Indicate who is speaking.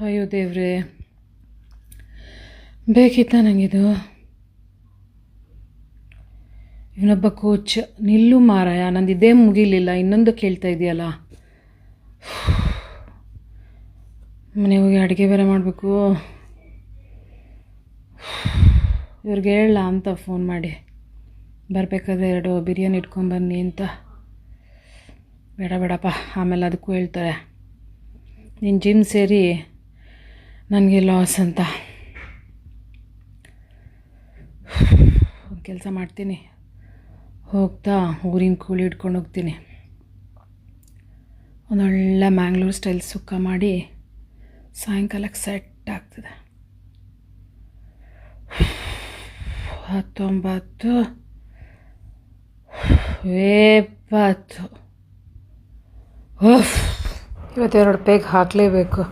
Speaker 1: ಅಯ್ಯೋ ದೇವ್ರೆ, ಬೇಕಿತ್ತ ನನಗಿದು? ಇವನೊಬ್ಬ ಕೋಚ್. ನಿಲ್ಲು ಮಾರಾಯ, ನಂದು ಇದೇ ಮುಗಿಲಿಲ್ಲ, ಇನ್ನೊಂದು ಕೇಳ್ತಾ ಇದೆಯಲ್ಲ. ಮನೆ ಹೋಗಿ ಅಡುಗೆ ಬೇರೆ ಮಾಡಬೇಕು. ಇವ್ರಿಗೆ ಹೇಳಲ್ಲ ಅಂತ ಫೋನ್ ಮಾಡಿ, ಬರಬೇಕಾದ್ರೆ 2 ಬಿರಿಯಾನಿ ಇಟ್ಕೊಂಬನ್ನಿ ಅಂತ. ಬೇಡಪ್ಪ, ಆಮೇಲೆ ಅದಕ್ಕೂ ಹೇಳ್ತಾರೆ ನೀನು ಜಿಮ್ ಸೇರಿ ನನಗೆ ಲಾಸ್ ಅಂತ. ಒಂದು ಕೆಲಸ ಮಾಡ್ತೀನಿ, ಹೋಗ್ತಾ ಊರಿನ ಕೋಳಿ ಹಿಡ್ಕೊಂಡು ಹೋಗ್ತೀನಿ. ಒಂದೊಳ್ಳೆ ಮ್ಯಾಂಗ್ಳೂರ್ ಸ್ಟೈಲ್ ಸುಕ್ಕ ಮಾಡಿ ಸಾಯಂಕಾಲಕ್ಕೆ ಸೆಟ್ ಆಗ್ತದೆ. 19 20 ಇವತ್ತು 2 ಪೇಗ್ ಹಾಕಲೇಬೇಕು.